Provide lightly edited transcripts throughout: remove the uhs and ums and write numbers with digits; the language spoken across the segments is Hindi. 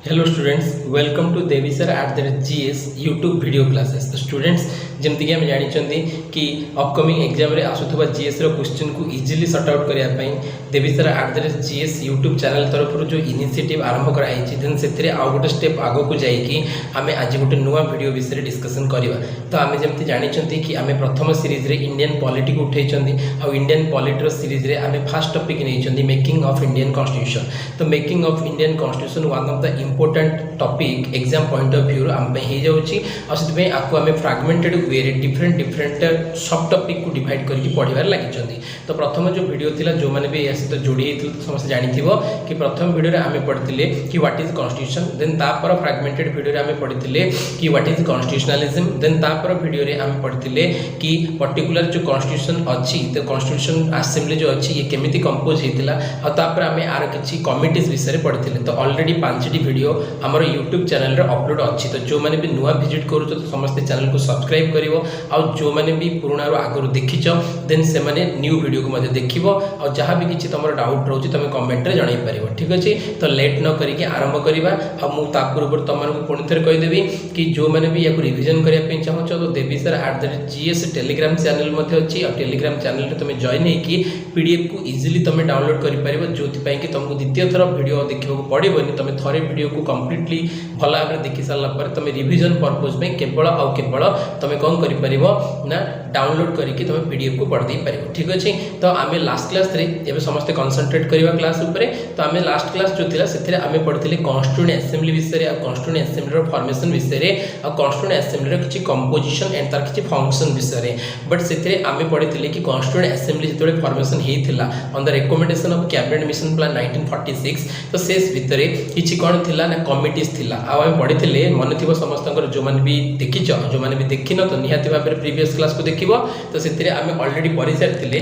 Hello students, welcome to Devi sir @GS YouTube video classes. तो स्टूडेंट्स जमती कि आम जानते कि अपकमिंग एग्जाम रे आसुवा जीएस रो क्वेश्चन को इजिली सॉर्ट आउट करने Devi sir @GS YouTube channel तरफ जो इनिशिएटिव आरंभ कराई देन से आउ गोटे स्टेप आग को जाकि आम आज गोटे नुआ वीडियो विषय डिस्कसन करवा। तो आम जमी जानते कि आम प्रथम सीरीज रे इंडियन पॉलिटी को उठे आउ इंडियन पॉलिटी सीरीज रे आम फास्ट टॉपिक नहीं मेकिंग ऑफ इंडियन कॉन्स्टिट्यूशन। तो making of Indian constitution one of the important topic exam point of view आम हो जाए आपको आम फ्रागमेंटेड वे डिफरेंट सब टॉपिक को डिवाइड करके पढ़ार लगी। तो प्रथम जो वीडियो थिला जो मैंने भी सहित जोड़ी समस्त जानी कि प्रथम वीडियो आम पढ़ते कि व्हाट इज कॉन्स्टिट्यूशन, देन तापर फ्रागमेंटेड वीडियो आम पढ़ते कि व्हाट इज कॉन्स्टिट्यूशनलिज्म, देन तापर वीडियो आम पढ़ते कि पर्टिकुलर जो कॉन्स्टिट्यूशन अच्छी तो कॉन्स्टिट्यूशन असेंबली जो अच्छी ये केमिति कंपोज होता और आम आर किसी कमिटीज विषय पढ़ते। तो ऑलरेडी 5टी वीडियो आमर यूट्यूब चैनल रे अपलोड अच्छी। तो जो मैंने भी नुआ विजिट करूँ तो समस्ते चैनल को सब्सक्राइब कर जो मैंने भी पुराना आगु देखीच देन से माने न्यू वीडियो को मध्य देख और जहाँ भी किसी तुम डाउट रोचे तुम कमेंट रे जन पार। ठीक अच्छे, तो लेट न करके आरंभ करवा। मुझे पूर्व तुमको पुणी थे कहीदेवी कि जो मैंने भी या रिविजन करने चाहूँ तो देवी सर @GS टेलीग्राम चैनल अच्छी और टेलीग्राम चैनल तुम जॉइन होगी पीडीएफ को इजिली तुम डाउनलोड कर जो कि तुमको द्वितीय थर वीडियो देखा पड़ोनी। तुम थे वीडियो को कम्प्लीटली भल भाव में देखी सारापर तुम रिविजन पर्पज में केवल तुम कौन कर ना डाउनलोड करके तुम पीडीएफ को पढ़ दे पार। ठीक अच्छे, तो आम लास्ट क्लास रे समस्त कनसंट्रेट करवा क्लास उपरे। तो आम लास्ट क्लास जो थिला से आम पढ़ते कॉन्स्टिट्यूएंट असेंबली विषय और कॉन्स्टिट्यूएंट असेंबली फॉर्मेशन विषय और कॉन्स्टिट्यूएंट असेंबली किसी कंपोजिशन एंड तार किसी फंक्शन विषय। बट से आम पढ़ते कि कॉन्स्टिट्यूएंट असेंबली जो फॉर्मेशन होता on the recommendation of cabinet mission plan 1946। तो से भितर किसी कौन थी ना कमिटीज थी आम पढ़ी मन थी समस्त जो मैंने भी देखीच जो मैंने भी देखी न तो निहाती भाव में प्रीवियस क्लास को देखिए। तो से आम ऑलरेडी पढ़ी सारी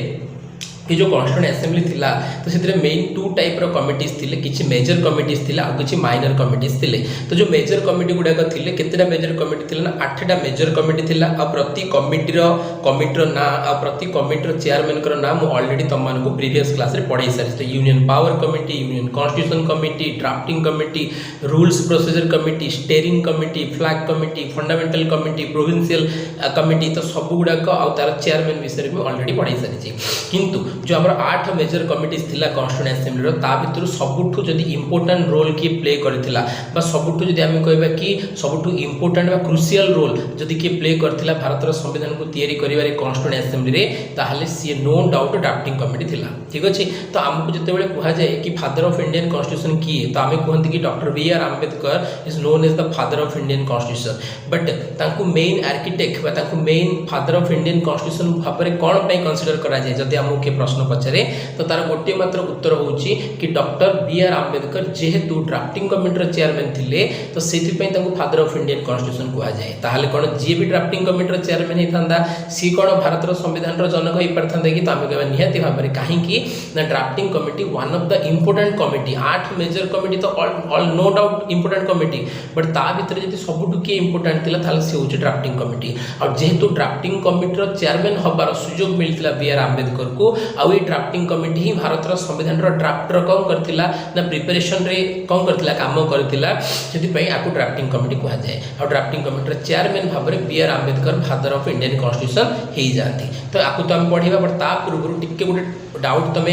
कि जो कॉन्स्टिट्यूएंट असेंबली थिला तो से मेन 2 टाइप रो कमिटीज थिले, किछि मेजर कमिटीज थिला और किछि माइनर कमिटीज थिले। तो जो मेजर कमिटी गुडाक थिले केतेटा मेजर कमिटी थिला ना 8टा मेजर कमिटी थिला और प्रति कमिटीर ना और प्रति कमिटीर चेयरमैन कर ना मु ऑलरेडी तुमको प्रीवियस क्लास रे पढ़ाई सारी। तो union power committee, union constitution committee, drafting committee, rules procedure committee, steering committee, flag committee, fundamental committee, provincial committee. तो सब गुडाक और तार चेयरमैन विषय में ऑलरेडी पढ़ाई सारी। किंतु जो आम 8 मेजर कमिटीज थिला कॉन्स्टिट्यूएंट असेंबली ता भितर सबुठु जदि इंपोर्टेंट रोल किए प्ले करथिला बा सबुठु जदि आम कहबा कि सबुठु इंपोर्टेंट बा क्रुशियल रोल जदि किए प्ले करथिला भारत संविधान को तैयारी करिवारे कॉन्स्टिट्यूएंट असेंबली रे ताहले सी नो डाउट ड्राफ्टिंग कमिटी थिला। ठीक अछि, तो आमको जतेबेले कहा जाए कि फादर ऑफ इंडियन कॉन्स्टिट्यूशन किए तो आम कहते कि doctor BR Ambedkar is known as the father of Indian constitution. But तांको मेन आर्किटेक्ट बा तांको main father of Indian constitution भाबरे कोन पय कंसीडर करा जाए जदि आमको के प्रश्न पचारे तो तार गोटे मात्र उत्तर होची कि डॉक्टर BR आंबेडकर जेहेतु ड्राफ्टिंग कमिटीर चेयरमैन थिले तो सेथिपय तांको फादर ऑफ इंडियन कॉन्स्टिट्यूशन कहा जाए। ताहले कोन जे भी ड्राफ्टिंग कमिटीर चेयरमैन हिथांदा सी कोन भारत संविधान रो जनक होई परथांदा कि तो आमे कहबा निहाती भाबरे काहे कि ना drafting committee one of the important committee 8 major committee तो all no doubt important committee but ता भीतर जदि सबुठु के इंपोर्टेंट थिला ताले से होची ड्राफ्टिंग कमिटी। और जेहेतु ड्राफ्टिंग कमिटीर चेयरमैन हबार सुयोग मिलथिला BR आंबेडकर को आ ड्राफ्टिंग कमिटी ही भारत संविधान ड्राफ्टर कौन करथिला ना प्रिपरेशन रे कौन करथिला काम करथिला सेति पई आकु ड्राफ्टिंग कमिटी कहा जाए। और ड्राफ्टिंग कमिटी चेयरमैन भाव में BR Ambedkar father of Indian constitution हो जाती। तो आकु तो हम पढ़ा बट ता पूर्व टिके गोटे डाउट तुम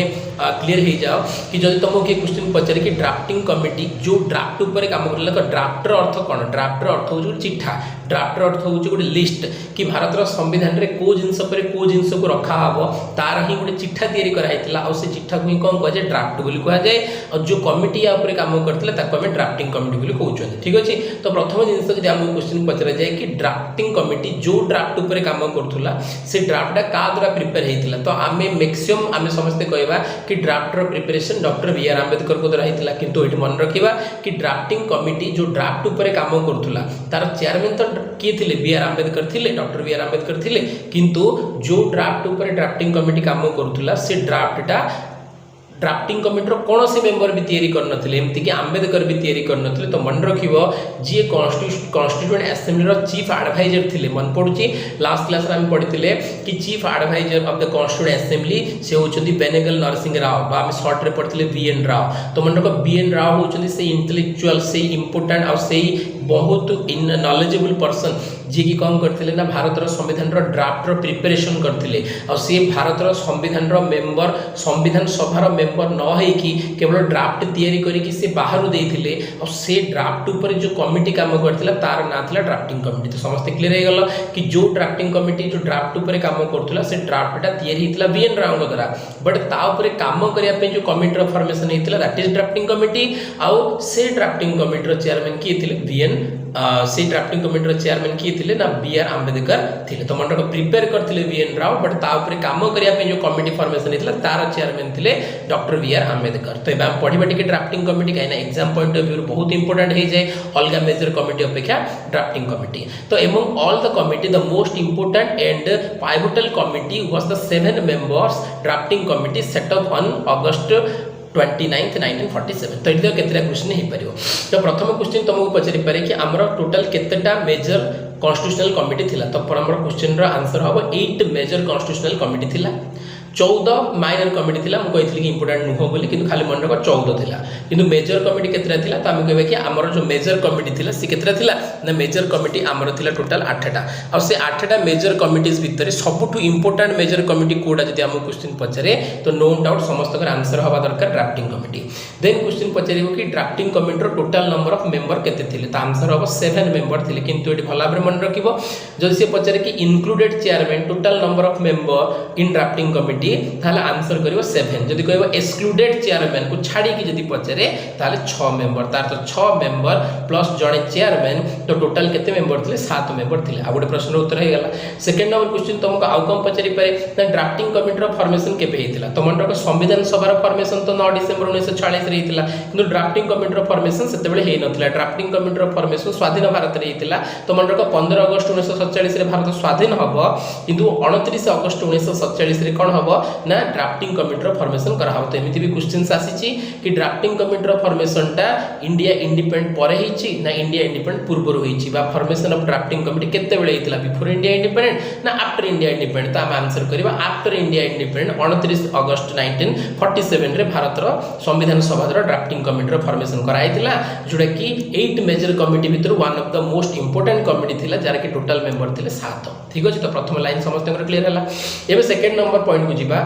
क्लीयर हो जाओ कि जब तुमको किए क्वेश्चन पचारे कि ड्राफ्टिंग कमिटी जो ड्राफ्ट उपर काम कर ड्राफ्टर अर्थ कौन, ड्राफ्टर अर्थ हो चिठा, ड्राफ्टर अर्थ हो गोटे लिस्ट कि भारत संविधान रे को जिनस पर को जिनस को रखा हबो तार ही गोटे चिठा तैयारी कराइतला और से चिठा को ही कौन कह जाए ड्राफ्ट बोली कह जाए। और जो कमिटी या ऊपर काम करथिला ताको हम ड्राफ्टिंग कमिटी बोली कहउछन। ठीक अछि, तो प्रथम जिनस जदि हमको क्वेश्चन पचरा जाए कि ड्राफ्टिंग कमिटी जो ड्राफ्ट ऊपर काम करथुला से ड्राफ्टटा का द्वारा प्रिपेयर हेतिला। तो आमे मैक्सिमम आमे समस्त कहबा कि drafter preparation doctor BR Ambedkar को द्वारा हेतिला। किंतु एठी मन रखिबा कि ड्राफ्टिंग कमिटी जो ड्राफ्ट ऊपर काम करथुला तार चेयरमैन तो किए थिले BR आंबेडकर थिले, डॉक्टर BR आंबेडकर थिले। किंतु जो ड्राफ्ट ऊपर ड्राफ्टिंग कमिटी काम करथुला से ड्राफ्टटा ड्राफ्टिंग कमिटीर कौन से मेंबर भी तैयारी करनथिले एमती कि आंबेडकर भी तैयारी करनथिले तो मन रखिबो जी कॉन्स्टिट्यूएंट असेंबली रो चीफ एडवाइजर थिले मन पडुची लास्ट क्लास रे हम पढिथिले कि chief adviser of the constituent assembly से होचंदी बेनेगल नरसिंह राव बा हम शॉर्ट रे पढिथिले बीएन राव तो मन रखो बीएन राव होचंदी से इंटेलेक्चुअल से इंपोर्टेंट और से बहुत नॉलेजेबल पर्सन जी की कौन करथिले ना भारत रो संविधान रो ड्राफ्ट रो प्रिपरेशन करथिले और से भारत रो संविधान रो मेंबर संविधान सभा रो मेंबर न है कि केवल ड्राफ्ट तैयारी करी कि से बाहर देथिले और से ड्राफ्ट ऊपर जो कमिटी काम करथिला तार ना थिला ड्राफ्टिंग कमिटी तो समस्त क्लियर हे गलो कि जो ड्राफ्टिंग कमिटी जो ड्राफ्ट ऊपर काम करथिला से ड्राफ्टटा तैयारी हितला बीएन राव द्वारा बट ता ऊपर काम करिया पे जो कमिटी रो फॉर्मेशन हितला दैट इज ड्राफ्टिंग कमिटी और से ड्राफ्टिंग कमिटी रो चेयरमैन किए थिले बीएन से ड्राफ्टिंग कमिटी रो चेयरमैन किए थिले ना बीआर आंबेडकर थिले तो मन प्रिपेयर करथिले बीएन राव बट ता ऊपर काम करिया पे जो कमिटी फॉर्मेशन हितला तार चेयरमैन थिले डॉक्टर बीआर आंबेडकर तो एबा पढिबा टिके ड्राफ्टिंग कमिटी काइना एग्जाम पॉइंट ऑफ व्यू बहुत इंपोर्टेंट हे जाय अलगा मेजर कमिटी अपेक्षा ड्राफ्टिंग कमिटी तो among all the committee the most important and pivotal committee was the 7 members drafting committee set up on August 29th 1947 तो इधर केतरा क्वेश्चन हे परियो तो प्रथम क्वेश्चन तुमको पचरि पारे कि हमर टोटल केतेटा मेजर कॉन्स्टिट्यूशनल कमिटी थिला तो हमर क्वेश्चन रो आंसर हबो 8 मेजर कॉन्स्टिट्यूशनल कमिटी थिला 14 माइनर कमिटी थिला हम कहितली कि इंपोर्टेंट नुह बोली किंतु खाली मन रखो 14 थिला किंतु मेजर कमिटी केतरा थिला त हम कहबे कि हमर जो मेजर कमिटी थिला से केतरा थिला ना मेजर कमिटी हमर थिला टोटल 8टा और से 8टा मेजर कमिटीज भितर सबटु इंपोर्टेंट मेजर कमिटी कोडा जदि हम क्वेश्चन पचरे तो नो डाउट समस्त कर आंसर हवा दरकार ड्राफ्टिंग कमिटी देन क्वेश्चन पचरिबो कि ड्राफ्टिंग कमिटी रो टोटल नंबर ऑफ मेंबर केते थिले त आंसर हबो 7 मेंबर थिले किंतु एटी भला भाबरे मन रखिबो जदि से पचरे कि included chairman total number of member in drafting committee ताले आंसर करिवो 7 जदि कहबो एक्सक्लूडेड चेयरमैन को छाडी कि जदि पचरे ताले 6 मेंबर तार तो 6 मेंबर प्लस जणे चेयरमैन तो टोटल केते मेंबर थिले 7 मेंबर थिले आ गोटे प्रश्न उत्तर हे गला सेकंड नंबर क्वेश्चन तुमको आउ कम पचरि पारे ना ड्राफ्टिंग कमिटी रो फॉर्मेशन केबे हेतिला तो मन रखो संविधान सभा रो फॉर्मेशन तो 9 डिसेंबर 1946 रे हेतिला किंतु ड्राफ्टिंग कमिटी रो फॉर्मेशन सेते बेले हे नथिला ड्राफ्टिंग कमिटी रो फॉर्मेशन स्वाधीन भारत रे हेतिला तो मन रखो 15 अगस्त 1947 रे भारत स्वाधीन हबो किंतु 29 अगस्त 1947 रे कोन हबो ना ड्राफ्टिंग कमिटी रो फॉर्मेशन करा हो तो एमिति भी क्वेश्चंस आसीची कि ड्राफ्टिंग कमिटी रो फॉर्मेशन टा इंडिया इंडिपेंडेंट परे हिची ना इंडिया इंडिपेंडेंट पूर्व रो हिची बा फॉर्मेशन ऑफ ड्राफ्टिंग कमिटी केते बेले हितला बिफोर इंडिया इंडिपेंडेंट ना आफ्टर इंडिया इंडिपेंडेंट तो हम आंसर करबा आफ्टर इंडिया इंडिपेंडेंट 29 अगस्त 1947 रे भारत रो संविधान सभा रो ड्राफ्टिंग कमिटी रो फॉर्मेशन करा हितला जोडा कि 8 मेजर कमिटी भितर one of the most important committee थिला जार के टोटल मेंबर थिले 7 ठीक अछि तो प्रथम लाइन समस्त क्लियर हला एबे सेकंड नंबर पॉइंट को जिबा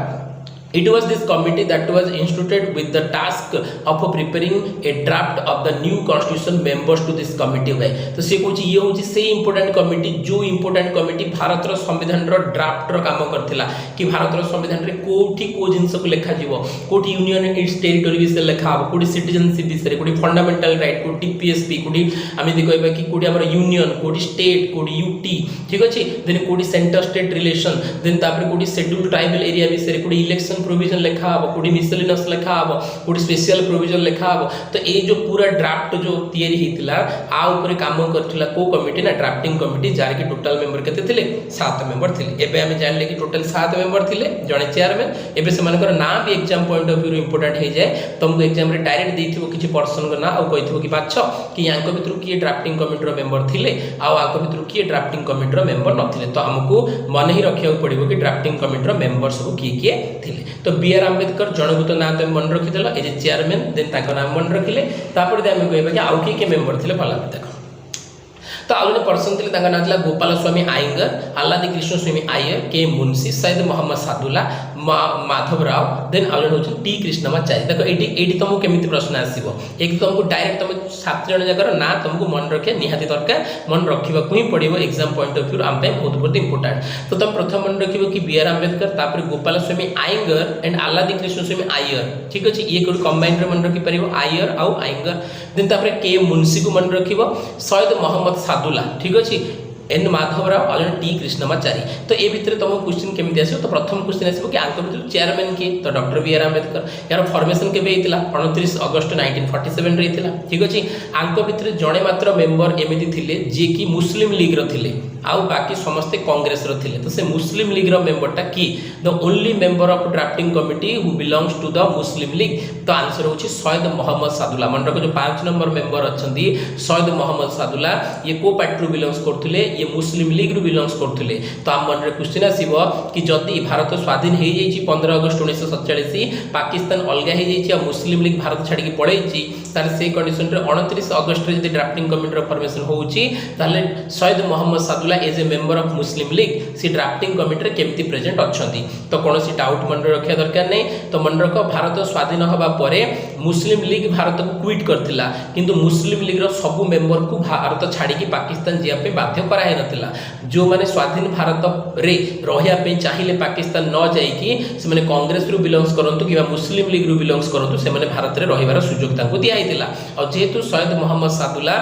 It was this committee that was instituted with the task of preparing a draft of the new constitution members to this committee हुए तो से कुछ ये होची से इंपोर्टेंट कमिटी जो इंपोर्टेंट कमिटी भारत रो संविधान रो ड्राफ्ट रो काम करथिला कि भारत रो संविधान रे कोठी को जिंस को लेखा जीवो कोठी यूनियन इट्स टेरिटरी विषय लेखा हो कोठी सिटीजनशिप विषय कोठी फंडामेंटल राइट कोठी पीएसपी कोठी आमी दि कहबा कि कोठी हमर यूनियन कोठी स्टेट कोठी यूटी ठीक अछि देन कोठी सेंटर स्टेट रिलेशन देन तापर कोठी शेड्यूल्ड ट्राइबल एरिया विषय कोठी इलेक्शन प्रोविजन लिखा हो कोडी मिसलेनियस लिखा हो कोडी स्पेशल प्रोविजन लिखा हो तो ए जो पूरा ड्राफ्ट जो तयारी हितला आ ऊपर काम करथिला को कमिटी ना ड्राफ्टिंग कमिटी जार के टोटल मेंबर केते थिले 7 मेंबर थिले एबे हम जानले कि टोटल 7 मेंबर थिले जणे चेयरमैन एबे से मानकर ना भी exam point of view important हे जाय तुमको एग्जाम रे डायरेक्ट देथिबो किछि पर्सन को ना आ कहिथिबो कि बाछ कि यांको भितरु की ड्राफ्टिंग कमिटी रो मेंबर थिले आ आको भितरु की ड्राफ्टिंग कमिटी रो मेंबर नथिले तो हमको मन ही रखिया पड़िबो कि ड्राफ्टिंग कमिटी रो मेंबर सब किए थिले तो बीआर आंबेडकर जनगु तो नाम तुम मन रखि देला ए जे चेयरमैन देन ताको नाम मन रखिले तापर दे हम कहबा कि आउ के मेंबर थिले भला देखो तो आउ ने पर्सन थिले ताका नाम थिला गोपाल स्वामी आयंगर आल्लादी कृष्ण स्वामी आयर के मुंशी सैयद मोहम्मद सादुल्ला माधव राव देन आउ ने टी कृष्णमाचार्य देखो एटी तुमको केमिति प्रश्न आसीबो एक तुमको डायरेक्ट तुम 7 जण जगर ना तुमको मन रखे निहाती दरकार मन रखिबा को ही पड़िबो एग्जाम पॉइंट ऑफ व्यू आम पे बहुत बहुत इंपोर्टेंट तो तुम प्रथम मन रखिबो कि बीआर आंबेडकर तापर गोपाल स्वामी आयंगर एंड आल्लादी कृष्ण स्वामी आयर ठीक अछि ये कोड कंबाइन रे मन रखि परिबो आयर आउ आयंगर देन तापर के मुंशी को मन रखिबो सैयद मोहम्मद सादुल्ला ठीक अछि एन माधव राव और टी कृष्णमाचारी। तो ये भितर तुम क्वेश्चन केमी आसो तो प्रथम क्वेश्चन आसो कि आंक भितर चेयरमैन किए तो डॉक्टर बी आर आंबेडकर। यार फॉर्मेशन केबे हेतिला 29 अगस्त 1947 रे हेतिला। ठीक अछि आंक भितर जणे मात्र मेंबर एमिति थिले जे कि मुस्लिम लीग रो थिले आउ बाकी समस्ते कांग्रेस रो थिले। तो से मुस्लिम लीग रो मेंबरटा की the only member of drafting committee who belongs to the Muslim League. तो आंसर होची सैयद मोहम्मद सादुल्ला। मन रखो जो 5 नंबर मेंबर अछंती सैयद मोहम्मद सादुल्ला ये को पार्टी रू बिलोंग्स करथुले ये मुस्लिम लीग रू बिलोंग्स करथुले। तो आम मन रे क्वेश्चन आसीबो कि जदी भारत स्वाधीन हे जाईची 15 अगस्त 1947 पाकिस्तान अलगा हे जाईची आ मुस्लिम लीग भारत छाडी के पळेईची तार से कंडीशन रे 29 अगस्त रे जदी ड्राफ्टिंग कमिटी रो फॉर्मेशन होउची ताले Syed Mohammad Saadulla as a member of Muslim League सी ड्राफ्टिंग कमिटी रे केमती प्रेजेंट अछंती। तो कोनोसी डाउट मन रखिया दरकार नै। तो मन रख भारत स्वाधीन होबा परे मुस्लिम लीग भारत को क्विट करथिला किंतु मुस्लिम लीग रो सब मेंबर को भारत छाडी के पाकिस्तान जिया पे बाध्य कराय नथिला। जो माने स्वाधीन भारत रे रहिया पे चाहिले पाकिस्तान न जाई कि से माने कांग्रेस रू बिलोंग्स करंतु कि मुस्लिम लीग रू बिलोंग्स करंतु से माने भारत रे रहिबार सुजोग तांको दिया आइतिला। और जेहेतु सैयद मोहम्मद सादुल्ला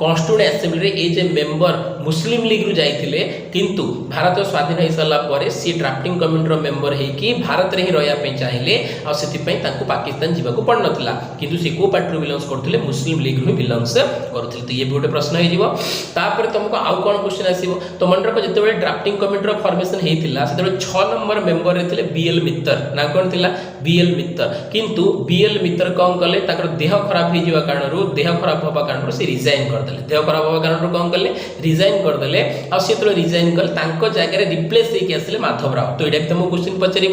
कॉन्स्टिट्यूएंट असेंबली रे as a member Muslim League रु जाइथिले किंतु भारत स्वाधीन हो सारा पर सी ड्राफ्टिंग कमिटी रो मेंबर है कि भारत रे ही रहिया पे चाहिले आ सेति पई तांको पाकिस्तान जीवा को पड़ नथिला किंतु से को पार्टी रो बिलोंग्स करथिले मुस्लिम लीग रु बिलोंग्स करथिले। तो ये भी गोटे प्रश्न हे जीवो। तापर तुमको आउ कोन क्वेश्चन आसीबो तो मन रखो जते बेले ड्राफ्टिंग कमिटी रो फॉर्मेशन हेतिला सेते बेले 6 नंबर मेंबर रेथिले बीएल मित्तर ना कोन थिला बीएल मित्तर किंतु बीएल मित्तर कोन कले ताकर देह खराब हे जीवा कारणरू देह खराब होबा कारणरू से रिजाइन कर देह खराब होगा कारण कौन कले रिजाइन करदे आलो रिजाइन कले तांको जगह रिप्लेस होकर आसिले माधव राव। तो ये तुमको क्वेश्चन पचार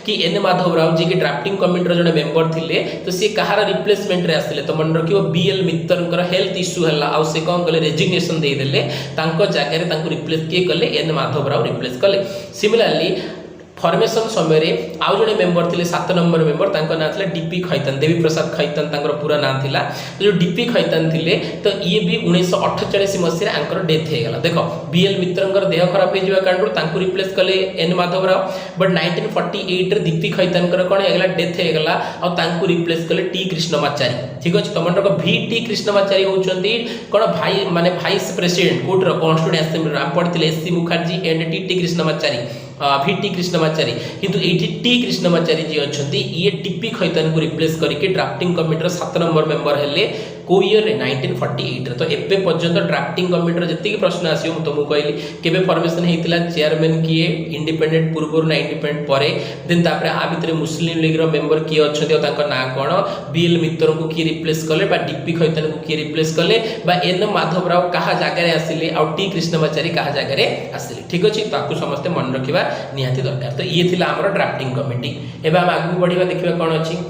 कि एन माधव राव जी की ड्राफ्टिंग कमिटी जड़े मेंबर थे तो सी कहार रिप्लेसमेंट रे आसिले तो मन रखियो बीएल मित्तर हेल्थ इश्यू है आ से कौन कले रेजिग्नेशन देदेले जगह रिप्लेस किए कले एन माधव राव रिप्लेस कले। सिमिलरली फॉर्मेशन समय आउ जड़े मेंबर थे 7 नंबर मेंबर तांको ना थिला डीपी खैतान देवी प्रसाद खैतान तांकर पूरा ना थिला। तो जो डीपी खैतान थिले तो ये भी 1948 मसीह आंकर डेथ हे गला। देखो बीएल मित्रंकर देह खराब हे जिवा कारणो तांको रिप्लेस कले एन माधव राव बट 1948 रे डीपी खैतानकर कोन हे गला डेथ हे गला और तांको रिप्लेस कले टी कृष्णमाचारी। ठीक अछि तमन रको भी टी कृष्णमाचारी होचंदी कोन भाई माने वाइस प्रेसिडेंट कोर्ट रो कॉन्स्टिट्यूएंट असेंबली रा पड़थिले SC Mukherjee and T Krishnamachari भिटी कृष्णमाचारी किंतु एठी टी कृष्णमाचारी जी अछंती ये टीपी खैतान को रिप्लेस करके ड्राफ्टिंग कमिटी 7 नंबर मेंबर हेले को ईयर रे 1948 रे। तो एबे पर्यंत ड्राफ्टिंग कमिटी जति की प्रश्न आसियो म तुमको कहली केबे फॉर्मेशन हेतिला चेयरमैन किए इंडिपेंडेंट पूर्व ना इंडिपेंडेंट परे देन तापरे आ भितरे मुस्लिम लीग रो मेंबर किए अछंती तांका ना कोन बीएल मित्र को की रिप्लेस कले बा डीपी खैतान को की रिप्लेस कले बा एन माधव राव कहा जगह रे आसिले आ टी कृष्णमाचारी कहा जगह रे आसिले। ठीक अछि ताकू समस्त मन रखिबा निहाती दरकार। तो ये थिला हमर ड्राफ्टिंग कमिटी। एबा हम आगु बढ़िबा देखिबा कोन अछि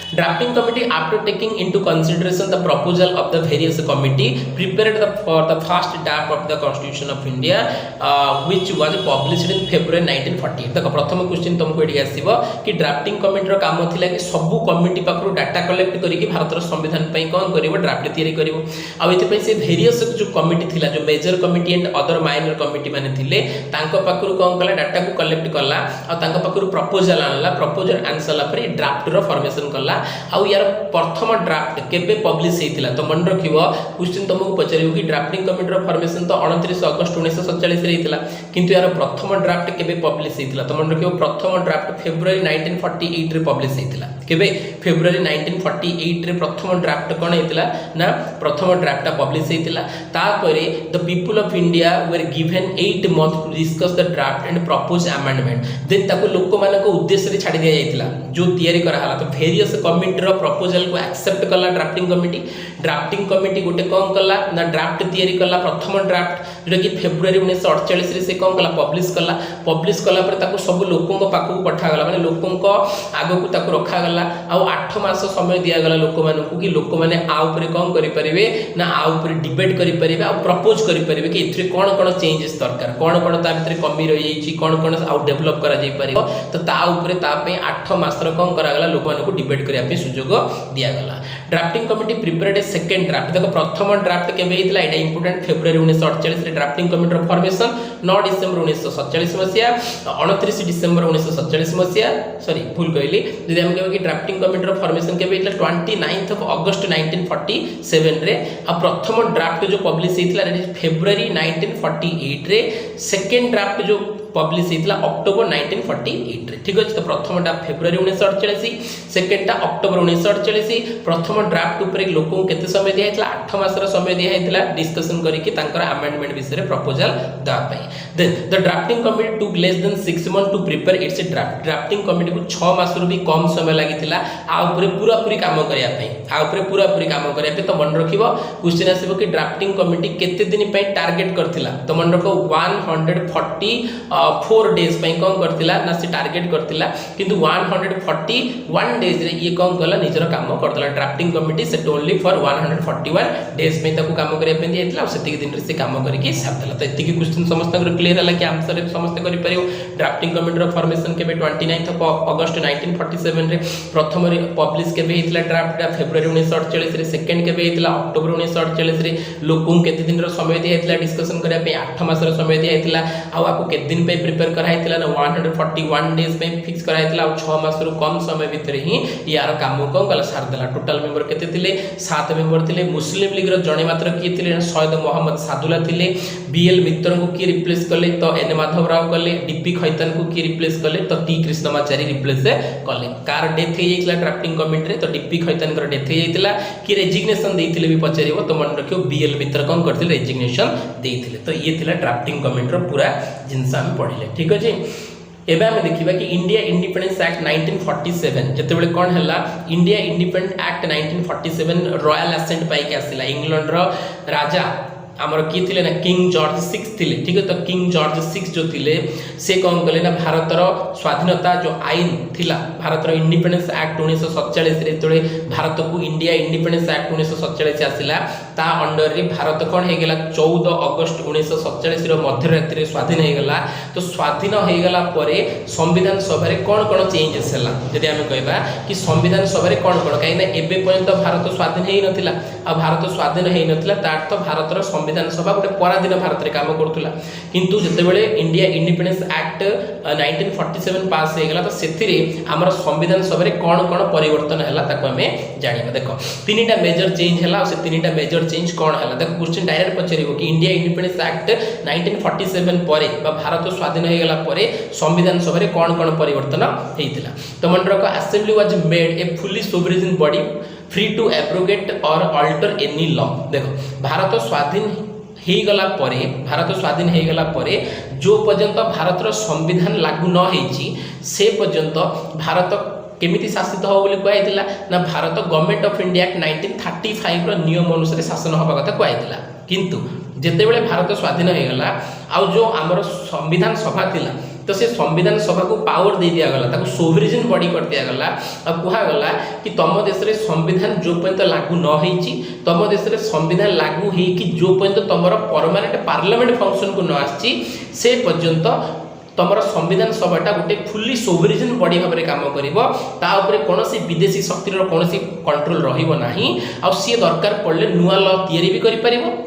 drafting committee after taking into consideration the proposal of the various committee prepared for the first draft of the constitution of India which was published in February 1948। देखो प्रथम क्वेश्चन तुमको एडी आसीबो कि ड्राफ्टिंग कमिटी रो काम थिला कि सब कमिटी पाखरु डाटा कलेक्ट करिकि भारत रो संविधान पई कोन करिवो ड्राफ्ट तयारी करिवो आ एते पई से वेरियस जो कमिटी थिला जो major committee and other minor committee माने थिले तांको पाखरु कोन कला डाटा को कलेक्ट कला आ तांको पाखरु प्रपोजल आनला प्रपोजल आनसला पर ड्राफ्ट रो फॉर्मेशन कला आउ यार प्रथम ड्राफ्ट केबे पब्लिश हेतिला। तो मन रखिबो क्वेश्चन तुमको पचारियो कि ड्राफ्टिंग कमिटी रो फॉर्मेशन तो 29 अगस्त 1947 रे हेतिला किंतु यार प्रथम ड्राफ्ट केबे पब्लिश हेतिला। तो मन रखिबो प्रथम ड्राफ्ट फेब्रुअरी 1948 रे पब्लिश हेतिला। केबे फेब्रुअरी 1948 रे प्रथम ड्राफ्ट कोन हेतिला ना प्रथम ड्राफ्ट पब्लिश हेतिला। तापरे the people of India were given 8 month to discuss the draft and propose amendment then ताको लोक मानक उद्देश्य रे छाडी दिया जायतिला जो तयारी करा हला। तो वेरियस कमिटी रो प्रपोजल को एक्सेप्ट कला ड्राफ्टिंग कमिटी गोटे कौन कला ना ड्राफ्ट तयारी कला प्रथम ड्राफ्ट जोटा कि फेब्रुअरी 1948 रे से कौन कला पब्लिश कला पर ताको सब लोकंक पाखु पठा गला माने लोकंक आगो को ताको रखा गला आ 8 मास समय दिया गला लोक मानकु कि लोक माने आ ऊपर कौन करि परिबे ना आ ऊपर डिबेट करि परिबे आ प्रपोज करि परिबे कि इथरे कोन कोन चेंजेस दरकार कोन कोन ता भितरे कमी रहि जाईची कोन कोन आउ डेवलप करा जाई परिबो। तो ता ऊपर ता पे 8 मास रो कौन करा गला लोक मानकु डिबेट करिया करिया पे सुजोग दिया गला। ड्राफ्टिंग कमिटी प्रिपेयर्ड ए सेकंड ड्राफ्ट। देखो प्रथम ड्राफ्ट केबे हितला एटा इंपोर्टेंट फेब्रुआरी 1948 रे ड्राफ्टिंग कमिटी रो फॉर्मेशन 9 डिसेंबर 1947 मसिया 29 डिसेंबर 1947 मसिया सॉरी भूल कहली यदि हम कहबो कि ड्राफ्टिंग कमिटी रो फॉर्मेशन केबे हितला 29 ऑफ अगस्त 1947 रे आ प्रथम ड्राफ्ट जो पब्लिश हितला फेब्रुआरी 1948 रे सेकंड ड्राफ्ट जो पब्लिश होता अक्टोबर 1948 रे ठीक अच्छे। तो प्रथमटा फेब्रुआरी 1948 सेकेंडटा अक्टोबर 1948 प्रथम ड्राफ्ट उपर लोक केते समय दिया 8 मासर समय दिया डिस्कशन करके अमेंडमेंट विषय प्रपोजल देवाई। Then the drafting committee took less than 6 month to prepare its draft. Drafting committee को 6 मासर भी कम समय लगी आ पूरा पूरी काम करने तो मन रख क्वेश्चन आसो कि ड्राफ्टिंग कमिटी केते दिन टार्गेट करथिला तो मन रख 144 डेज कौन करथिला ना से टार्गेट करथिला किंतु 141 डेज रे ये कौन कला निजर काम Kartala. Drafting committee set only for 141 days में ताको काम करिया पे दियतला सेति दिन रे से काम करके साबतला। तो एति क्वेश्चन समस्त क्लियर हला कि आंसर समस्त करि परियो। ड्राफ्टिंग कमिटी रो फॉर्मेशन केबे 29 अगस्त 1947 रे प्रथम रे पब्लिश केबे हितला ड्राफ्ट फेब्रुआरी 1948 रे सेकंड केबे हितला अक्टोबर 1948 रे लोकन केते दिन रो समय दियतला डिस्कशन करिया पे 8 मास रो समय दियतला आ आपको केते दिन पे प्रिपेयर कराइतला ना 141 डेज पे फिक्स कराइतला और 6 मास रो कम समय भीतर ही यार काम को गला सार देला। टोटल मेंबर केते थिले 7 मेंबर थिले। मुस्लिम लीग रो जणे मात्र की थिले सैयद मोहम्मद सादुल्ला थिले। बीएल मित्र को की रिप्लेस करले तो एन माधव राव करले। डीपी खैतान को की रिप्लेस करले तो टी कृष्णमाचारी रिप्लेस करले। कार डेथ हे जाइतला ड्राफ्टिंग कमिटी रे तो डीपी खैतान कर डेथ हे जाइतला कि रेजिग्नेशन देइथिले भी पचारिबो तो मन रखियो बीएल मित्र कोन करथिले रेजिग्नेशन देइथिले। तो ये थिला ड्राफ्टिंग कमिटी रो पूरा जिनसा हम पढ़िले ठीक अछि। एबे हम देखिबा कि इंडिया इंडिपेंडेंस एक्ट 1947 जते बेले कोन हला India independence act 1947 royal assent पाई के आसिला। इंग्लैंड रो राजा आमर की थिले ना किंग जॉर्ज 6 थिले ठीक है। तो किंग जॉर्ज 6 जो थिले से कौन कले ना भारत रो स्वाधीनता जो आईन थिला भारत रो इंडिपेंडेंस एक्ट 1947 रे तळे भारत को इंडिया इंडिपेंडेंस एक्ट 1947 आसिला ता अंडर रे भारत कोन हे गेला 14 अगस्त 1947 रो मध्य रात्रि रे स्वाधीन हे गेला। तो स्वाधीन हे गेला परे संविधान सभा रे कोन चेंजेस हला जदि हम कहबा कि संविधान सभा रे कोन काई ना एबे पर्यंत भारत स्वाधीन हे नथिला आ भारत स्वाधीन हे नथिला ता अर्थ भारत रो संविधान सभा गोटे पराधीन भारत रे काम करथुला किंतु जते बेले इंडिया इंडिपेंडेंस एक्ट 1947 पास हे गेला तो सेथिरे हमर संविधान सभा रे कोन परिवर्तन हला ताको हमें जानिबा। देखो तीनटा मेजर चेंज हला और से तीनटा मेजर चेंज कोन हला। देखो क्वेश्चन डायरेक्ट पचरिबो कि इंडिया इंडिपेंडेंस एक्ट 1947 परे बा भारत स्वाधीन हे गेला परे संविधान सभा रे कोन परिवर्तन हेतिला। तो मन रखो assembly was made a fully sovereign body free to abrogate or alter any law. देखो भारत स्वाधीन हे गला परे जो पर्यंत भारत रो संविधान लागू न हेची से पर्यंत भारत केमिति शासित हो बोली कहैतिला ना Bharat government of India act 1935 रो नियम अनुसार शासन होबा कथा कहैतिला। किंतु जेते बेले भारत स्वाधीन हे गला आ जो हमर संविधान सभा थिला तो से संविधान सभा को पावर दे दिया गला ताको सोवरेन बॉडी कर दिया गला आ कुहा गला कि तम देश रे संविधान जो पर्यंत लागू न हेची तम देश रे संविधान लागू हे कि जो पर्यंत तमरो परमानेंट पार्लियामेंट फंक्शन को न आछि से पर्यंत तमर संविधान सभाटा गोटे फुली सोवरेन बॉडी भाबरे काम करिवो ता ऊपर कोनोसी विदेशी शक्ति रो कोनोसी कंट्रोल रहिबो नाही आ सी दरकार पड़ले नुआ लॉ तयारी भी करि परिवो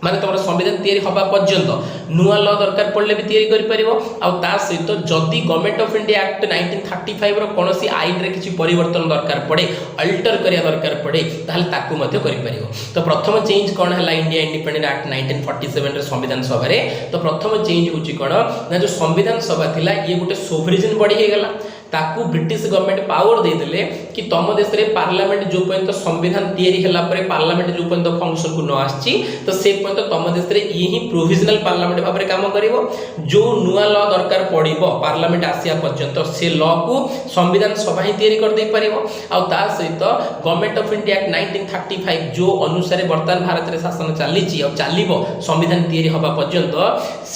माने तुम संविधान तैयारी हवा पर्यंत नुआ लॉ दरकार पड़ले भी तैयारी करि परिवो आ ता सहित जदी गवर्नमेंट ऑफ इंडिया एक्ट 1935 रो कोनोसी आईन रे किछि परिवर्तन दरकार पड़े अल्टर करिया दरकार पड़े ताले ताकू मध्ये करि परिवो। तो प्रथम चेंज कोन हला इंडिया इंडिपेंडेंट एक्ट 1947 रे संविधान सभा रे तो प्रथम चेंज होची कोन ना जो संविधान सभा थिला ये गोटे सोवरेन बॉडी हे गला ताकू ब्रिटिश गवर्नमेंट पावर दे देले कि तम देश रे पार्लियामेंट जो पर्यंत संविधान तैयारी हला परे पार्लियामेंट जो पर्यंत फंक्शन को न आछि तो से पर्यंत तम देश रे यही प्रोविजनल पार्लियामेंट भाबरे काम करिवो। जो नुआ लॉ दरकार पड़िबो पार्लियामेंट आसिया पर्यंत से लॉ को संविधान सभा ही तैयारी कर दे परिवो आ ता सहित गवर्नमेंट ऑफ इंडिया एक्ट 1935 जो अनुसार वर्तमान भारत रे शासन चलीची और चलीबो संविधान तैयारी हवा पर्यंत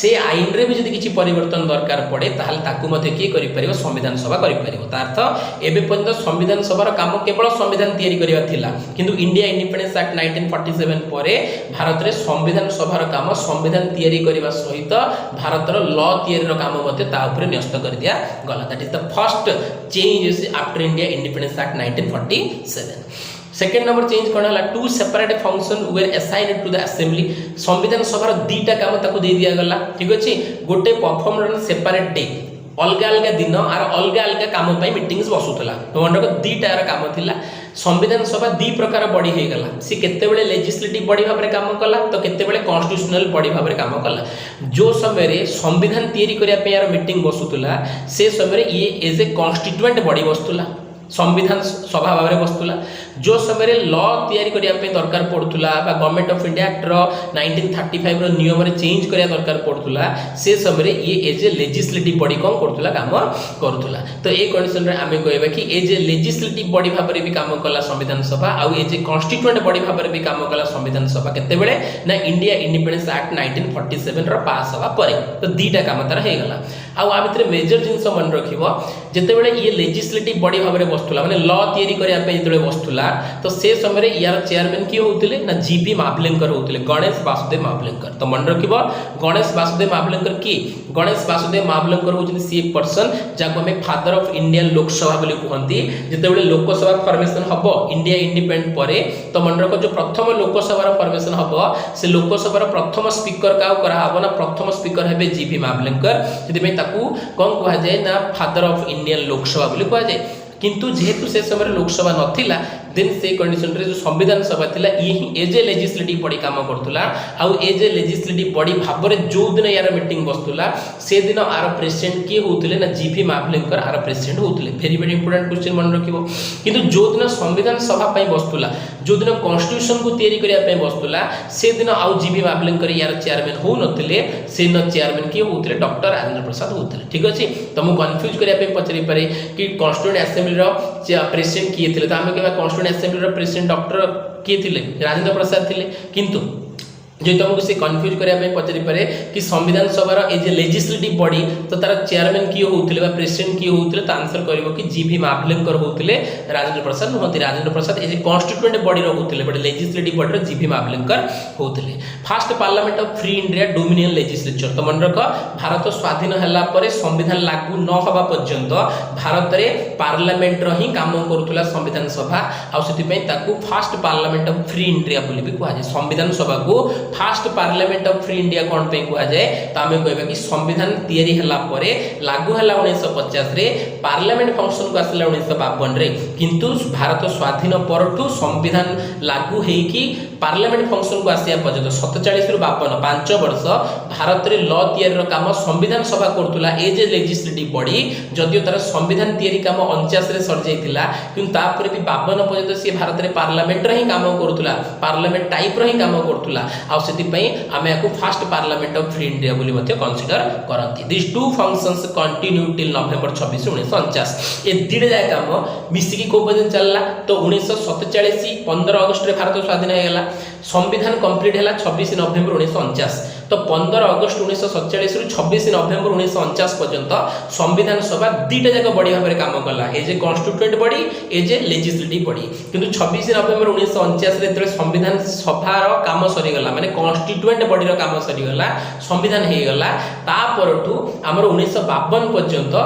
से आईन रे भी जदी किछि परिवर्तन दरकार पड़े ताहाल ताकू मध्ये की करि परिवो संविधान सभा करिपरिबो तार्थ एबे पर्यंत संविधान सभार काम केवल संविधान तैयारी करिवा थिला किंतु इंडिया इंडिपेंडेंस एक्ट 1947 परे भारत रे संविधान सभार काम संविधान तैयारी करिवा सहित भारतर लॉ तैयारी काम मते ता ऊपर न्यस्त कर दिया गला that is the first change after India independence act 1947 second number change कौन है to separate function were assigned to the assembly संविधान सभार दीटा काम ताको दे दिया गला ठीक अछि गोटे परफॉर्म ऑन सेपरेट डे अलग अलग दिन आर अलग अलग काम पई मीटिंग्स बसुतला तो मंडक दीटा काम थिला संविधान सभा दी प्रकार बॉडी हे गला सी केते बेले लेजिस्लेटिव बॉडी भाबरे काम कला तो केते बेले कॉन्स्टिट्यूशनल बॉडी भाबरे काम कला जो समय रे संविधान तैयारी करिया पे यार मीटिंग बसुतला से समय रे ये एज ए कॉन्स्टिट्यूएंट बॉडी बसुतला संविधान सभा भाव में बसुला जो समय लॉ तैयारी करने दरकार पड़ूला गवर्नमेंट ऑफ इंडिया एक्ट 1935 नियम रे चेंज करिया दरकार पड़ूला से समय ये एज ए लेजिस्लेटिव बॉडी कौन करूला काम करूला तो ये कंडीशन रे आमे कहबा कि एज ए लेजिस्लेटिव बॉडी भाव में भी काम कला संविधान सभा आउ एज ए कॉन्स्टिट्यूएंट बॉडी भाव में भी काम कला संविधान सभा केते बेले ना इंडिया इंडिपेंडेंस एक्ट 1947 रो पास हवा परे तो दीटा काम तार हे गला आउ आ भितर मेजर जिंस मन रखिबो जते बेले ये लेजिस्लेटिव बॉडी भाव में बसुला माने लॉ तैयारी करिया पे जते बसुला तो से समय यार चेयरमैन किए होतिले ना जीपी महाबलेकर होतिले गणेश वासुदेव महाबलेकर तो मन रखिबो गणेश वासुदेव महाबलेकर की गणेश वासुदेव महाबलेकर होचि सी एक पर्सन जाको हमें फादर ऑफ इंडियन लोकसभा बोली कहंती जते बेले लोकसभा फॉर्मेशन हबो इंडिया इंडिपेंडेंट परे तो मन रखो जो प्रथम लोकसभा फॉर्मेशन हबो से लोकसभा प्रथम स्पीकर का करा हबो ना प्रथम स्पीकर हेबे जीपी महाबलेकर जति में ताकू कोन कहा जाय ना फादर ऑफ इंडियन लोकसभा बोली कहा जाय किंतु जेहेतु से समय लोकसभा नथिला देन से कंडीशन रे जो संविधान सभा थिला ये ही एज ए लेजिस्लेटिव बॉडी काम करतुला आउ एज ए लेजिस्लेटिव बॉडी भाबरे जो दिन यार मीटिंग बसतुला से दिन आर प्रेसिडेंट के होतले ना जीपी महाबलेकर आर प्रेसिडेंट होतले वेरी वेरी इंपोर्टेंट क्वेश्चन मन रखिबो किंतु जो दिन संविधान सभा पई बसतुला जो दिन कॉन्स्टिट्यूशन को तैयारी करिया पई बसतुला से दिन आउ जीपी महाबलेकर यार चेयरमैन हो नथिले से न चेयरमैन के होतले डॉक्टर राजेंद्र प्रसाद होतले ठीक अछि तो मु कंफ्यूज करिया पई पचरी पारे कि कॉन्स्टिट्यूएंट असेंबली रो प्रेसिडेंट किए थिले तो आमे केबा कॉन्स्टिट्यूएंट असेंबली रो प्रेसिडेंट डॉक्टर किए थिले राजेंद्र प्रसाद थिले किंतु जो तुमको से कंफ्यूज करने पचारि पारे कि संविधान सभार एज ए लेजिस्लेटिव बॉडी तो तार चेयरमैन किए होते प्रेसिडेंट किए होते तो आंसर करिवो कि जीवी महाबलेकर होते Rajendra Prasad नुहति Rajendra Prasad as a constituent body होते बट लेजिस्लेटिव बॉडी जीवी महाबलेकर होते fast parliament of free India dominion legislature तो मन रख भारत स्वाधीन होला परे संविधान लागू न होबा पर्यंत भारत रे पार्लियामेंट रो ही काम करूतला संविधान सभा आ सेति पई ताकू first parliament of free India बोली भी कहै संविधान सभा को first parliament of free India कोन पे कहा जाए तो आमे कहबा कि संविधान तैयारी हला परे लागू हला 1950 रे पार्लियामेंट फंक्शन को आसला 1952 रे किंतु भारत स्वाधीन परठू संविधान लागू हे कि पार्लियामेंट फंक्शन को आसिया पर्यंत 47 रु 52 5 वर्ष भारत रे लॉ तैयारी रो काम संविधान सभा करतुला एज ए लेजिस्लेटिव बॉडी जदियो तार संविधान तैयारी काम 49 रे सर जाइतिला किंतु तापर भी 52 पर्यंत से भारत रे पार्लियामेंट रे ही काम करतुला पार्लियामेंट टाइप रो ही काम करतुला आ सेति पई आमे याकू first parliament of free India बोली मध्ये कंसीडर करंती this two functions continue till November 26 1949 ए दिडे जाय काम मिसिकी को पर्यंत चलला तो 1947 15 अगस्त रे भारत स्वाधीन हो गेला संविधान कंप्लीट हैला 26 नवेम्बर 1949 तो 15 अगस्त 1947 रु 26 नवेम्बर 1949 पर्यंत संविधान सभा दीटा जाक बॉडी भाबरे काम कला as a constituent body as a legislative body किंतु 26 नवेम्बर 1949 रे संविधान सभार काम सरी गला माने कॉन्स्टिट्यूएंट बॉडी रो काम सरी गला संविधान हे गला ता परठू हमर 1952 पर्यंत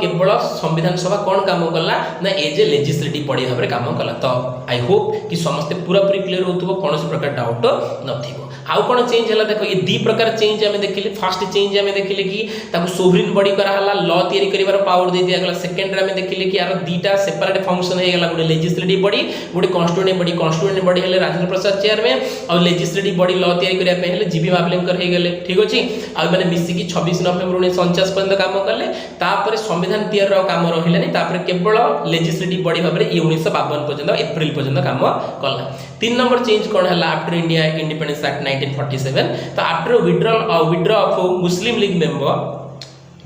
केवल संविधान सभा कोन काम कला ना एज ए लेजिस्लेटिव बॉडी भाबरे काम कला तो आई होप कि समस्त पूरा पूरी क्लियर होतबो कोनोसी प्रकार डाउट नथिबो आउ कोन चेंज हला देखो ये दी प्रकार चेंज हमें देखिले फर्स्ट चेंज हमें देखिले कि ताको सोवरेन बॉडी करा हला लॉ तैयारी करिवार पावर दे दिया गला सेकंड रे हमें देखिले कि यार दीटा सेपरेट फंक्शन हे गला गुडे लेजिस्लेटिव बॉडी गुडे कॉन्स्टिट्यूएंट बॉडी हेले राजेंद्र प्रसाद चेयरमैन और लेजिस्लेटिव बॉडी लॉ तैयारी करिया पे हेले जीवी महाबलेकर हे गेले ठीक अछि आ माने मिसी की 26 नवेम्बर 1949 पर्यंत काम करले तापर संविधान तैयारी रो काम रहिलानी तापर केवल लेजिस्लेटिव बॉडी भाबरे 1952 पर्यंत अप्रैल पर्यंत काम करला 3 नंबर चेंज कोन हला आफ्टर इंडिया इंडिपेंडेंस एक्ट 1947 तो after withdraw of Muslim league member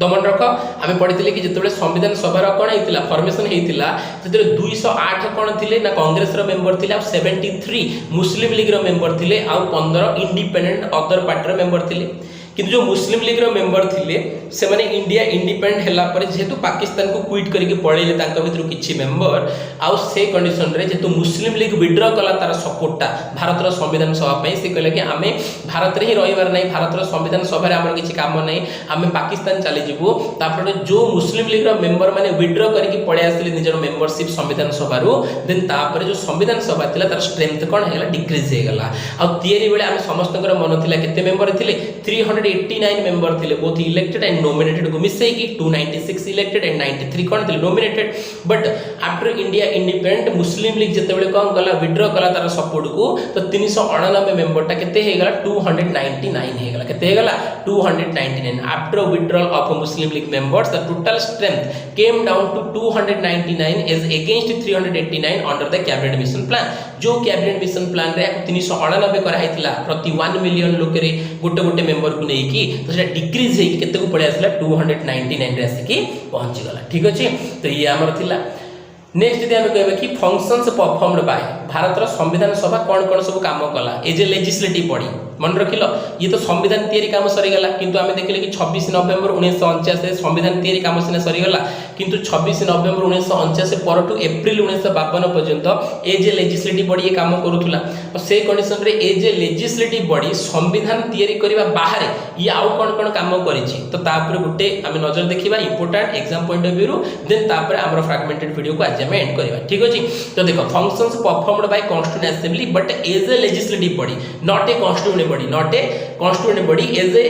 तो मन रख आमे पढ़िथिले कि जेतेबेले संविधान सभार कोन हेतिला फॉर्मेशन हेतिला जेतेबेले 208 कोन थिले ना कांग्रेस रो मेंबर थिले आ 73 मुस्लिम लीग रो मेंबर थिले आ 15 इंडिपेंडेंट अदर पार्टी रो मेंबर थिले किंतु जो मुस्लिम लीग रो मेंबर थिले से माने इंडिया इंडिपेंडेंट हैला पर जेतु पाकिस्तान को क्विट करके पळेले तांका भितर किछि मेंबर आउ से कंडीशन रे जेतु मुस्लिम लीग विड्रॉ कला तार सपोर्टटा भारत रो संविधान सभा पई से कहले कि आमे भारत रे ही रहिबार नै भारत रो संविधान सभा रे हमर किछि काम नै आमे पाकिस्तान चली जिवो तापर जो मुस्लिम लीग रो मेंबर माने विड्रॉ करके पळे आसले निजर मेंबरशिप संविधान सभा रो देन तापर जो संविधान सभा थिला तार स्ट्रेंथ कोन हैला डिक्रीज हे गला आ थियरी बेले आमे समस्तकर मन थिला केते मेंबर थिले 389 मेंबर थिले बोथ इलेक्टेड एंड नॉमिनेटेड को मिसै कि 296 इलेक्टेड एंड 93 कोन थिले nominated but after India independent Muslim league जते बेले कोन गला विड्रॉ कला तार सपोर्ट को तो 399 मेंबर टा केते हे गला 299 हे गला केते हे गला 299 after withdrawal of Muslim league members the total strength came down to 299 as against 389 under the cabinet mission plan जो कैबिनेट मिशन प्लान रे 399 करा हैतिला प्रति 1 मिलियन लोक रे गोटे गोटे मेंबर को नै की तो सेटा डिक्रीज हे केते को पड़े आसला 299 रे आसी की पहुंची गला ठीक अछि तो ये हमर थिला नेक्स्ट यदि हम कहबे कि फंक्शंस परफॉर्मड बाय भारत रो संविधान सभा कोन कोन सब काम कला ए जे लेजिस्लेटिव बॉडी मन रखिलो ये तो संविधान तयारी काम सरी गला किंतु हमें देखले कि 26 नवंबर 1949 संविधान तयारी काम सिना सरी गला किंतु 26 नवंबर 1949 पर टू अप्रैल 1952 पर्यंत ए जे लेजिस्लेटिव बॉडी ये काम करूथुला और से कंडीशन रे ए जे लेजिस्लेटिव बॉडी संविधान तयारी करबा बाहर ये आउ कोन कोन काम करिछि तो तापर गुटे हम नजर देखिबा important exam point of view then तापर हमर फ्रैगमेंटेड वीडियो को आज हम एंड करबा ठीक अछि तो देखो functions performed by constituent assembly but as a legislative body not a constituent body not a constituent body as a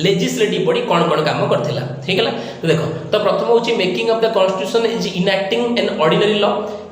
legislative body कोन कोन काम करथिला ठीक है तो देखो तो प्रथम होची making of the constitution is enacting an ordinary law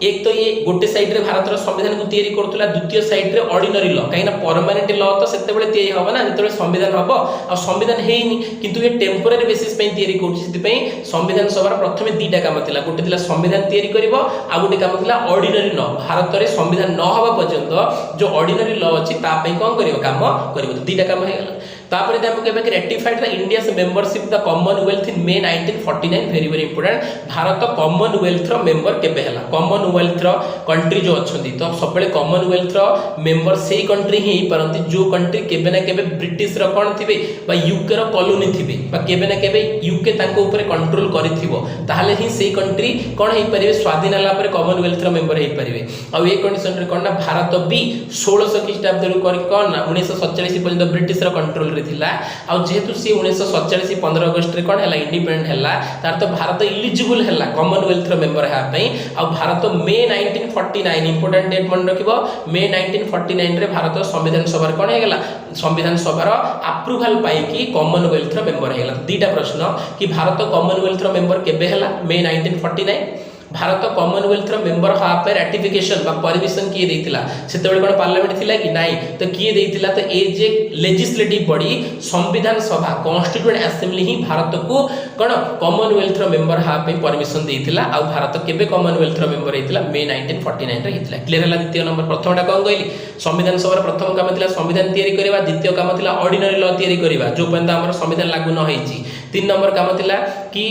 एक तो ये गोटे साइड रे भारत रो संविधान को तयारी करथुला द्वितीय साइड रे ऑर्डिनरी लॉ काइना परमानेंट लॉ तो सेते बेले तयारी होबा ना जेते संविधान होबो आ संविधान हेइनी किंतु ये टेम्पररी बेसिस पे तयारी करछि सेति पे संविधान सभा प्रथमे दीटा काम थिला गोटे थिला संविधान तयारी करबो आ गोटे काम थिला ऑर्डिनरी लॉ भारत रे संविधान न होबा पर्यंत जो ऑर्डिनरी लॉ अछि ता पे कोन करबो काम करबो दीटा काम हे गेला तापर दे हम कहबे कि ratified the India's membership the Commonwealth in May 1949 very very important Bharat Commonwealth रो मेंबर केबे हला कॉमनवेल्थ रो कंट्री जो अछंती तो सबले कॉमनवेल्थ रो मेंबर सेही कंट्री ही परंतु जो कंट्री केबे ना केबे ब्रिटिश रो कोन थिबे बा यूके रो कॉलोनी थिबे बा केबे ना केबे यूके ताको ऊपर कंट्रोल करिथिबो ताहाले ही सेही कंट्री कोन हे परिबे स्वाधीन हला पर कॉमनवेल्थ रो मेंबर हे परिबे आ ए कंडीशन रे कोन ना भारत भी 1600 ख्रीष्टाब्द रो कर कोन ना 1947 पर्यंत ब्रिटिश रो कंट्रोल थिला आ जेहेतु सी 1947 15 अगस्त रे कोन हैला इंडिपेंडेंट हैला तार तो भारत एलिजिबल हैला कॉमनवेल्थ रो मेंबर है पई आ भारत मे 1949 इंपोर्टेंट डेट मन रखिबो मे 1949 रे भारत संविधान सभा कोन हे गेला संविधान सभा रो अप्रूवल पाई कि कॉमनवेल्थ रो मेंबर हे गेला दीटा प्रश्न कि भारत कॉमनवेल्थ रो मेंबर केबे हैला मे 1949 भारत कॉमनवेल्थ रो मेंबर हा पे रैटिफिकेशन बा परमिशन किए देथिला सेते बेले कोन पार्लियामेंट थिला कि नाही तो किए देथिला तो ए जे लेजिस्लेटिव बॉडी संविधान सभा कॉन्स्टिट्यूएंट असेंबली ही भारत को कोन कॉमनवेल्थ रो मेंबर हा पे परमिशन देथिला आ भारत केबे कॉमनवेल्थ रो मेंबर हेतिला मे 1949 रे हेतिला क्लियर हला द्वितीय नंबर प्रथमटा कोन कहली संविधान सभा प्रथम काम थिला संविधान तयारी करबा द्वितीय काम थिला ऑर्डिनरी लॉ तयारी करबा जो पर्यंत हमर संविधान लागू न होईची 3 नंबर काम थिला कि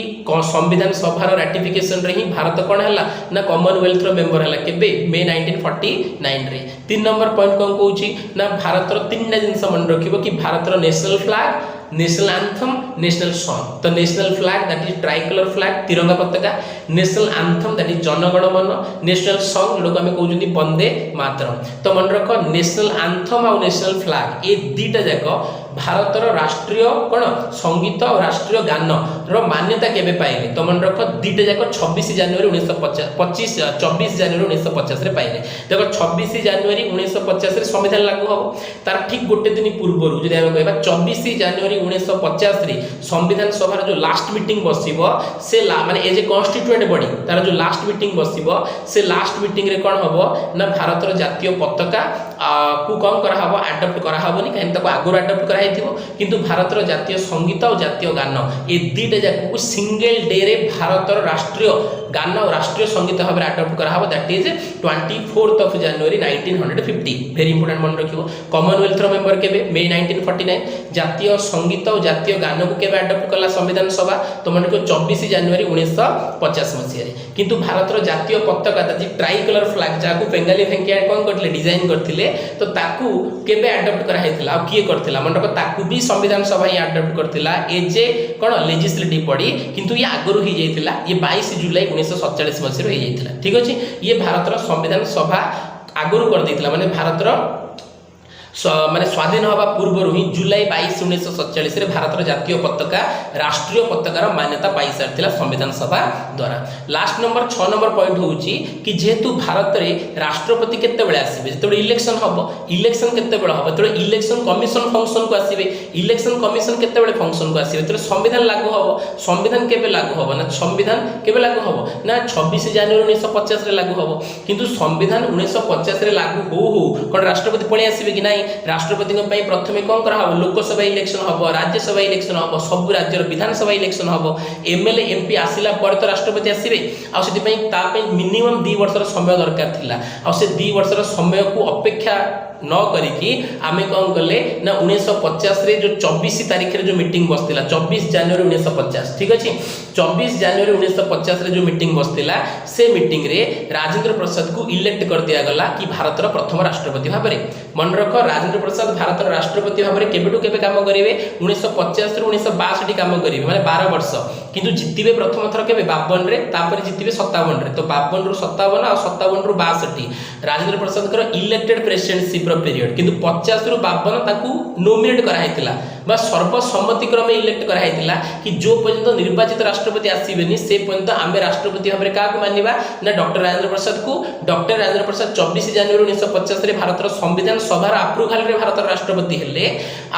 संविधान सभा रो रैटिफिकेशन रे ही भारत कोन हला ना कॉमनवेल्थ रो मेंबर हला केबे मे 1949 रे 3 नंबर पॉइंट कोन कहूची ना भारत रो तीनटा जिंस मन रखिबो कि भारत रो national flag national anthem national song तो national flag that is tricolour flag तिरंगा पताका national anthem that is Jana Gana Mana national song लोग हमें कहउजंती वंदे मातरम तो मन रखो नेशनल एंथम और नेशनल फ्लैग ए दीटा जाको भारत रो राष्ट्रीय कोन संगीत और राष्ट्रीय गान रो मान्यता केबे पाइले तो मन रखो दीटा जाको 26 जनवरी 1950 24 जनवरी 1950 रे पाइले देखो 26 जनवरी 1950 रे संविधान लागू हो तार ठीक गोटे दिन पूर्व जदि हम कहबा 24 जनवरी 1950 रे संविधान सभा जो लास्ट मीटिंग बसिबो से माने एज ए कॉन्स्टिट्यूएंट बॉडी तार जो लास्ट मीटिंग बसिबो से लास्ट मीटिंग रे कोन हबो ना भारत रो जातीय पताका को कम करा हबो अडॉप्ट करा हबोनी काहे तको आगुर अडॉप्ट करा हेतिबो किंतु भारत रो जातीय संगीत और जातीय गान ए दीटा जाकू सिंगल डे रे भारतर राष्ट्रीय गान और राष्ट्रीय संगीत भाव में आडप्ट कराहब that is 24 January 1950 very important मन रखियो कॉमनवेल्थ मेंबर केबे मे 1949 जातीय संगीत और जातीय गान को केबे आडप्ट कला संविधान सभा तो मन को 24 जनवरी 1950 मसिया रे किंतु भारतर जातीय पताका that is tricolour flag जाकू बेंगाली भेंकिया कोन करले डिजाइन करथिले तो ताकू केबे आडप्ट करा हेतिला आ किए करथिला मन को ताकू भी संविधान सभा ही आडप्ट करथिला ए जे कोन लेजिस्लेटिव बॉडी किंतु ये आगरु ही जाइतिला ये 22 जुलाई 1947 मसिया रे जाइतिला ठीक अछि ये भारतर संविधान सभा आगरु कर देइतिला माने भारतर माने स्वाधीन हवा पूर्व ही जुलाई 22 1947 रे भारतर जातीय पताका राष्ट्रीय पताकार मान्यता पाई सारथिला संविधान सभा द्वारा लास्ट नंबर 6 नंबर पॉइंट होउची कि जेहेतु भारत रे राष्ट्रपति केते बेले आसीबे जेते इलेक्शन हबो इलेक्शन केते बेले हबो तो इलेक्शन कमिशन फंक्शन को आसीबे इलेक्शन कमिशन केते बेले फंक्शन को आसीबे तो संविधान लागू हबो संविधान केबे लागू हबो ना संविधान केबे लागू हबो ना 26 जनवरी 1950 रे लागू हबो किंतु संविधान 1950 रे लागू हो कोन राष्ट्रपति पळे आसीबे कि नाही राष्ट्रपति प्रथमे कौन करा लोकसभा इलेक्शन हम राज्यसभा इलेक्शन हम सब राज्यर विधानसभा इलेक्शन हम एमएलए एमपी आसिला पर तो राष्ट्रपति आसवे आउ मिनिमम 2 वर्षर समय दरकार थिला आ से 2 वर्षर समय को अपेक्षा न करिकी आमे कौन कले ना 1950 रे जो 24 तारीख रे जो मीटिंग बसतिला 24 जनवरी 1950 ठीक अछि 24 जनवरी 1950 रे जो मीटिंग बसतिला से मीटिंग रे राजेंद्र प्रसाद को इलेक्ट कर दिया गला कि भारतर प्रथम राष्ट्रपति भाबरे मन रख राजेंद्र प्रसाद भारतर राष्ट्रपति भाबरे केबेटू केबे काम करिवे 1950 रे 1962 काम करिवे माने 12 वर्ष किंतु जितिबे प्रथम थर केबे 52 रे तापर जितिबे 57 रे तो 52 रु 57 आ 57 रु 62 राजेंद्र प्रसाद कर इलेक्टेड प्रेसिडेंटशिप पीरियड किंतु 50 रु 52 ताकू नोमिनेट करा हेतिला बा सर्वसम्मति क्रमे इलेक्ट करा हेतिला कि जो पर्यंत निर्वाचित राष्ट्रपति आसीबेनी से पर्यंत आमे राष्ट्रपति भाबरे का मानिबा ना डॉक्टर राजेंद्र प्रसाद को डॉक्टर राजेंद्र प्रसाद 24 जनवरी 1950 रे भारतर संविधान सभार अप्रूवल रे भारतर राष्ट्रपति हेले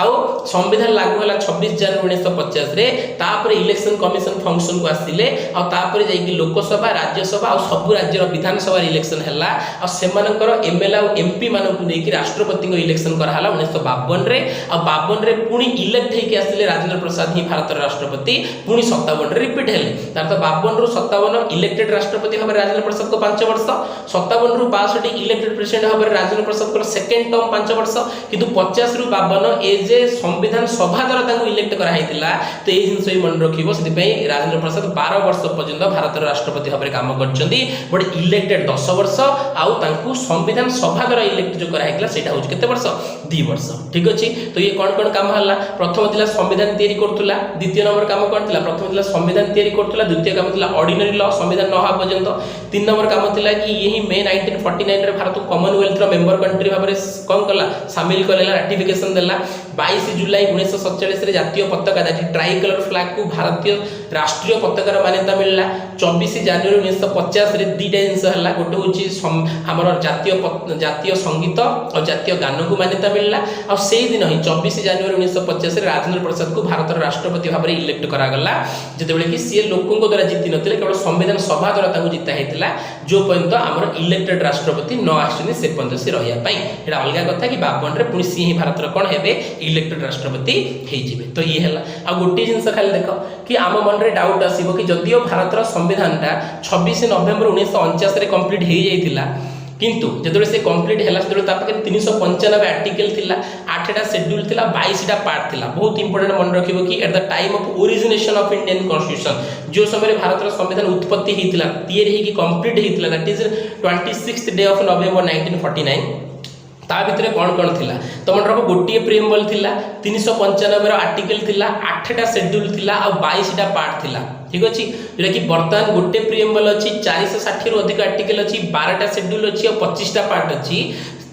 आउ संविधान लागू होला 26 जनवरी 1950 रे तापर इलेक्शन कमिशन फंक्शन को आसिले आ तापर जाई कि लोकसभा राज्यसभा आ सब राज्यर विधानसभा इलेक्शन हैला आ सेमानकर एमएलए आ एमपी मानकु नेकी राष्ट्रपति को इलेक्शन करा हला 1952 रे आ 52 रे पुनी इलेक्ट हेके आसिले राजेंद्र प्रसाद ही भारतर राष्ट्रपति पुनी 57 रे रिपीट हेले तार तो 52 रु 57 इलेक्टेड राष्ट्रपति भाबे राजेंद्र प्रसाद को 5 वर्ष 57 रु 62 इलेक्टेड प्रेसिडेंट भाबे राजेंद्र प्रसाद को सेकंड टर्म 5 वर्ष किंतु 50 रु 52 ए जे संविधान सभा द्वारा तांको इलेक्ट करा हेतिला तो ए जिंस ही मन रखिबो सेति पई राजेंद्र प्रसाद 12 वर्ष पर्यंत भारतर राष्ट्रपति भाबे काम करचंदी बट इलेक्टेड 10 वर्ष आउ तांको संविधान सभा द्वारा इलेक्ट जो करा हेतिला सेटा होच केते वर्ष 2 वर्ष ठीक अछि तो ये कोन काम हल्ला प्रथम थिला संविधान तैयारी करथुला द्वितीय नंबर काम कोन थिला प्रथम थिला संविधान तैयारी करथुला द्वितीय काम थिला ऑर्डिनरी लॉ संविधान न हा पर्यंत 3 नंबर काम थिला कि यही मे 1949 रे भारत कॉमनवेल्थ रो मेंबर कंट्री भाबरे कोन कला शामिल कलेला रैटिफिकेशन देला 22 जुलाई 1947 रे जातीय पताका दैट ट्राई कलर फ्लैग को भारतीय राष्ट्रीय पताकार मान्यता मिलला 24 जनवरी 1950 रे दीटा जिंस हल्ला गोटे होची हमर जातीय संगीत और जातीय गान को मान्यता मिलला और सेही दिन ही 24 जनवरी 1950 रे राजेंद्र प्रसाद को भारतर राष्ट्रपति भाबरे इलेक्ट करा गला जेते बेले कि से लोकन को द्वारा जिति नथिले केवल संविधान सभा द्वारा ताकू जिता हेतिला जो पर्यंत हमर इलेक्टेड राष्ट्रपति न आछनी से पर्यंत से रहिया पई एटा अलगा कथा कि 52 रे पुनी सी ही भारतर कोन हेबे इलेक्टेड राष्ट्रपति हे जिवे तो ये हला आ गोटी जिंस खाली देखो कि आम मन रे डाउट आसीबो कि जदियो भारतर संविधानटा 26 नवेम्बर 1949 रे कंप्लीट हे जाइतिला किंतु जेतबे से कंप्लीट हैला सेतबे ता पाखे 395 आर्टिकल थिला 8टा शेड्यूल थिला 22टा पार्ट थिला बहुत इंपोर्टेंट मन रखिबो कि at the time of origination of Indian constitution जो समय भारत संविधान उत्पत्ति हेतिला तैयारी हे कि कंप्लीट हेतिला that is 26th day of November 1949 ता भितरे कोन थिला तो मन रखो गोटिए प्रीएम्बल थिला 395 रो आर्टिकल थिला 8टा शेड्यूल थिला आ 22टा पार्ट थिला ठीक अछि जेला कि वर्तमान गोटे प्रीएम्बल अछि 460 रु अधिक आर्टिकल अछि 12टा शेड्यूल अछि और 25टा पार्ट अछि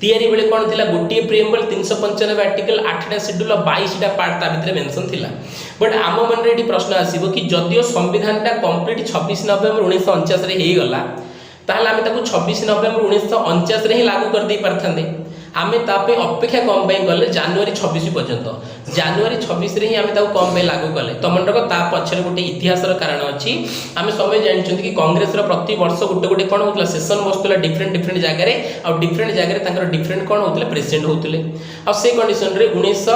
तैयारी बेले कोन थिला गोटिए प्रीएम्बल 395 आर्टिकल 8टा शेड्यूल और 22टा पार्ट ता भितरे मेंशन थिला बट आम मन रे प्रश्न आसीबो कि जदियो संविधानटा कंप्लीट 26 नवेम्बर 1949 रे हे गला ताहले आमे ताकू 26 नवेम्बर 1949 रे ही लागू कर दे परथांदे आमे तापे अपेक्षा कम पे गले जनवरी 26 पर्यंत जनवरी 26 रे ही आमे ताकू कम पे लागू कले तो मन रखो ता पछरे गोटे इतिहास रो कारण अछि आमे सब जानछन कि कांग्रेस रो प्रति वर्ष गोटे गोटे कोन होतला सेशन बसतला डिफरेंट जगह रे और डिफरेंट जगह रे तांकर डिफरेंट कोन होतले प्रेसिडेंट होतले और से कंडीशन रे 19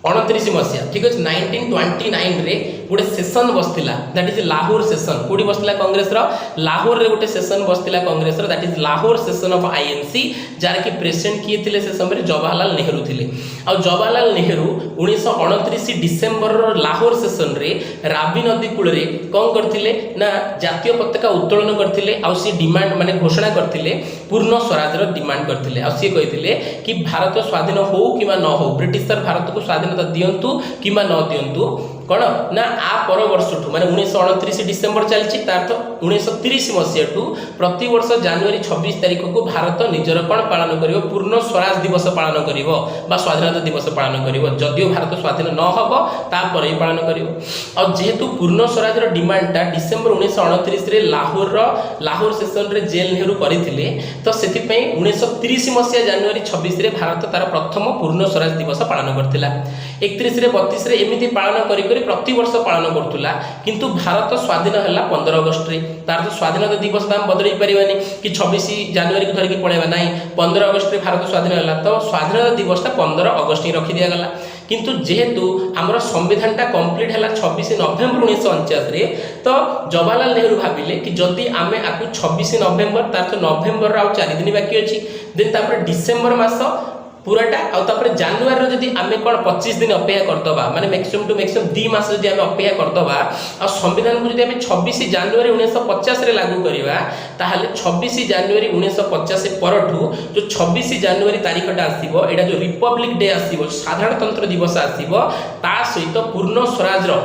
29 मसीहा ठीक अच्छे 1929 रे गोटे सेसन बसला दैट इज लाहौर सेसन कोडी बसला कांग्रेस रो लाहौर रे गोटे सेसन बसला कांग्रेस रो that is Lahore session of INC जार की प्रेसिडेंट किए थिले से समय जवाहरलाल नेहरू थिले आ जवाहरलाल नेहरू 1929 डिसेंबर रो लाहौर सेसन रे रावी नदी कूल रे कोन करथिले ना जातीय पताका उत्तोलन करथिले आ सी डिमांड माने घोषणा करथिले पूर्ण स्वराज रो डिमांड करथिले आ सी कहिथिले कि भारत स्वाधीन हो किबा न हो ब्रिटिश सर भारत को स्वाधीनता दियंतु किबा न दियंतु कौन ना आ पर वर्ष माने 1929 डिसेंबर चलछि तार तो 1930 मसीहा टू प्रति वर्ष जनवरी 26 तारिख को भारत निजर कौन पालन करिवो पूर्ण स्वराज दिवस पालन करिवो बा स्वाधीनता दिवस पालन करिवो जदियो भारत स्वाधीन न हबो ता पर ही पालन करिवो और जेहेतु पूर्ण स्वराज रो डिमांडटा डिसेंबर 1929 रे लाहौर सेशन रे जेल नेहरू करथिले तो सेति पई 1930 मसीहा जनवरी 26 रे भारत तार प्रथम पूर्ण स्वराज दिवस पालन करथिला 31 रे 32 रे एमिति पालन करी प्रति वर्ष पालन करतुला किंतु भारत स्वाधीन हला 15 अगस्त रे तार तो स्वाधीनता दिवस हम बदलई परिबानी कि 26 जनवरी को धरकी पळेबा नाही 15 अगस्त रे भारत स्वाधीन हला तो स्वाधीनता दिवसटा 15 अगस्त ही रखी दिया गला किंतु जेहेतु हमर संविधानटा कंप्लीट हला 26 नवेम्बर 1949 रे तो जवाहरलाल नेहरू भाबिले कि जदी आमे आकु 26 नवेम्बर तार तो नवेम्बर रा 4 दिन बाकी अछि देन तापर डिसेंबर मास पूराटा आउे जानुआरी जदि आमे कौन 25 दिन अपेक्षा करदबा माने मैक्सिमम टू मैक्सिमम 2 मास जदि आमे अपेक्षा करदबा आ संविधान को जदि आमे 26 जनवरी 1950 रे लागू करिवा ताहाले 26 जनवरी 1950 परठू जो 26 जनवरी तारीखटा आसीबो एटा जो रिपब्लिक डे आसीबो साधारणतंत्र दिवस आसीबो ता सहित पूर्ण स्वराज रो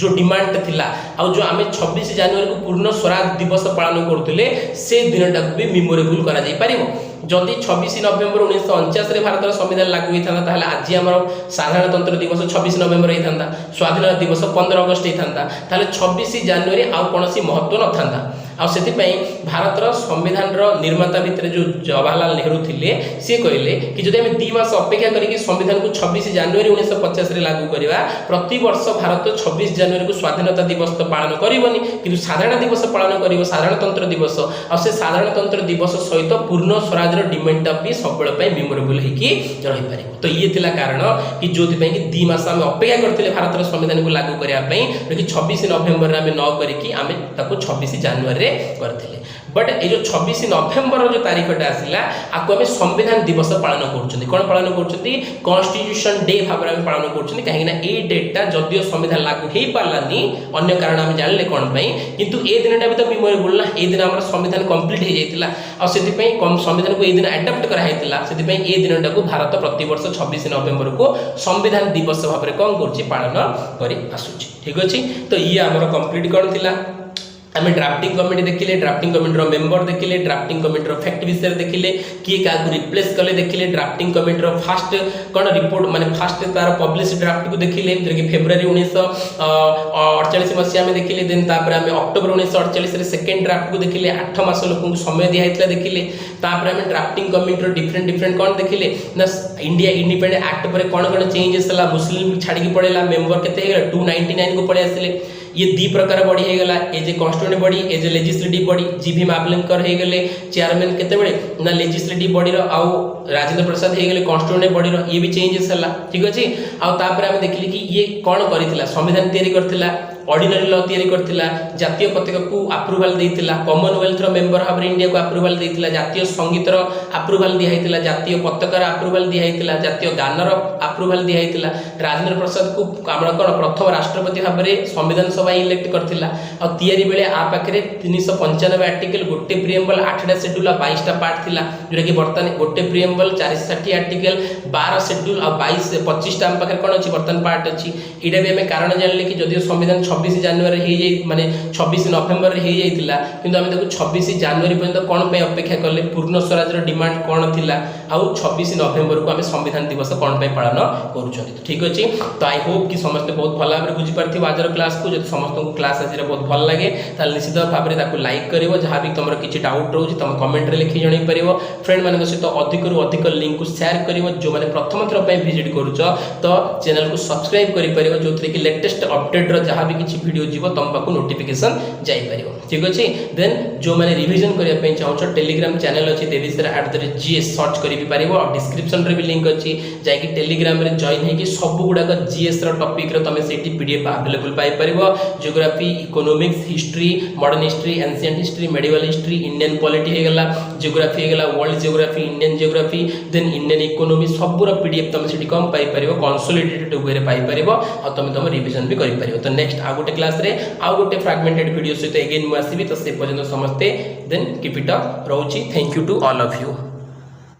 जो डिमांड थिला आ जो आमे 26 जनवरी को पूर्ण स्वराज दिवस पालन करथुले से दिनटा को भी मेमोरेबल करा जाई परिबो जदि 26 नवेम्बर 1949 रे भारत संविधान लागू होता ताहले आज आमर साधारणतंत्र दिवस 26 नवेम्बर होता स्वाधीनता दिवस 15 अगस्त होता ताहले 26 जनवरी आ कोनोसी महत्व न थांता आ सेति पई भारतर संविधान रो निर्माता भितरे जो जवाहरलाल नेहरू थिले से कहले कि जदि हम 2 मास अपेक्षा करी संविधान को 26 जनवरी 1950 रे लागू करिवा प्रति वर्ष भारत 26 जनवरी को स्वाधीनता दिवस तो पालन करिवनी किंतु साधारण दिवस पालन करिवो साधारणतंत्र दिवस आ से साधारणतंत्र दिवस सहित पूर्ण स्वराज रो डिमांड भी सबले पई मेमोरेबल हेकी रहि पारिबो तो ये थिला कारण कि जोथि पई कि 2 मास हम अपेक्षा करथिले भारतर संविधान को लागू करिया पई कि 26 नवेम्बर रे हम न करी कि हम ताको 26 जनवरी करथिले बट ए जो 26 नवेम्बर जो तारीखटा आसिला आको हम संविधान दिवस पालन करछथि कोन पालन करछथि कॉन्स्टिट्यूशन डे भाबरे हम पालन करछथि काहे ना ए डेटटा जदियो संविधान लागू हेई पालानी अन्य कारण हम जानले कोन पई किंतु ए दिनटा भी तो मेमोरेबल ना ए दिन हमर संविधान कंप्लीट हे जाइतिला आ सेति पई संविधान को ए दिन अडॉप्ट करा हेतिला सेति पई ए दिनटा को भारत प्रति वर्ष 26 नवेम्बर को संविधान दिवस भाबरे कोन करछि पालन करी आसुछि ठीक अछि तो ये हमर कंप्लीट कोन थिला आमे ड्राफ्टिंग कमिटी देखिले ड्राफ्टिंग कमिटी रो मेंबर देखिले ड्राफ्टिंग कमिटी रो फैक्ट विषय देखिले किए का रिप्लेस करले देखिले ड्राफ्टिंग कमिटी रो फर्स्ट कोन रिपोर्ट माने फर्स्ट तार पब्लिश ड्राफ्ट को देखिले जे कि फेब्रुआरी 1948 मसिया में देखिले देन तापर आमे अक्टोबर 1948 रे सेकंड ड्राफ्ट को देखिले 8 मास लोकन को समय दिया हेतला देखिले तापर आमे ड्राफ्टिंग कमिटी रो डिफरेंट कोन देखिले ना इंडिया इंडिपेंडेंट एक्ट पर कोन चेंजेस हला मुस्लिम छाडी की पड़ेला मेंबर केते हेला 299 को पड़े आसिले ये दी प्रकार बॉडी हे गला ए जे कॉन्स्टिट्यूएंट बॉडी ए जे लेजिस्लेटिव बॉडी जीभी मावलंकर हे गले चेयरमैन केते बळे ना लेजिस्लेटिव बॉडी रो आउ राजेंद्र प्रसाद हे गले कॉन्स्टिट्यूएंट बॉडी रो ये भी चेंजेस हला ठीक अछि आ तापर हम देखली कि ये कोन करितला संविधान तयारी करथिला ऑर्डिनरी लॉ तयारी करथिला जातीय पताका को अप्रूवल देथिला कॉमनवेल्थ रो मेंबर हाबर इंडिया को अप्रूवल देथिला जातीय संगीत रो अप्रूवल दिया हेतिला जातीय पताका रो अप्रूवल दिया हेतिला जातीय गान रो अप्रूवल दिया हेतिला राजेंद्र प्रसाद को हमरा कोन प्रथम राष्ट्रपति हाबरे संविधान सभा इलेक्ट करथिला आ तयारी बेले आ पाखरे 395 आर्टिकल गोटे प्रिएम्बल 8टा शेड्यूल 22टा पार्ट थिला जोरा कि वर्तमान गोटे प्रिएम्बल 460 आर्टिकल 12 शेड्यूल आ 22 25टा हम पाखरे कोन अछि वर्तमान पार्ट अछि इडा भी हमें कारण जानले कि जदियो संविधान 26 जनवरी हे जाई माने 26 नवेम्बर हे जाइतिला किंतु हमें देखो 26 जनवरी पर्यंत कोन पे अपेक्षा करले पूर्ण स्वराज रो डिमांड कोन थिला आ 26 नवेम्बर को हमें संविधान दिवस कोन पे पालन करूछथि तो ठीक अछि तो आई होप कि समस्त बहुत भला भाबरे बुझि पारथि आजर क्लास को जति समस्त को क्लास आज बहुत भल लागे ताल निश्चित भाबरे ताको लाइक करिवो जहां भी तमरो किछि डाउट रहउछि तम कमेंट रे लिखि जणै परिवो फ्रेंड मानक सहित अधिक रु अधिक लिंक को शेयर करिवो जो माने प्रथम थर पे विजिट करूछ तो चैनल को सब्सक्राइब करि परिवो जोथरे कि लेटेस्ट अपडेट रो जहां भी किछि वीडियो जीवो तम पाकु नोटिफिकेशन जाई परियो ठीक अछि। देन जो माने रिवीजन करिया पई चाहो टेलीग्राम चैनल अछि देवीसर @GS सर्च करि भी परिबो और डिस्क्रिप्शन रे भी लिंक अछि जाय कि टेलीग्राम रे जॉइन हे कि सब गुडा का जीएस रो टॉपिक रो तमे सेठी पीडीएफ अवेलेबल पाई परिबो। Geography economics history modern history ancient history medieval history Indian polity हे गेला ज्योग्राफी हे गेला world geography Indian geography then Indian economy सब रो पीडीएफ तमे सेठी कम पाई परिबो कंसोलिडेटेड वे रे पाई परिबो और तमे तम रिवीजन भी करि परिबो। तो नेक्स्ट आ गोटे क्लास रे आ गोटे फ्रैगमेंटेड वीडियो सहित अगेन मु आसीबी। तो से पर्यंत समस्ते देन कीप इट अप रहउची। Thank you to all of you.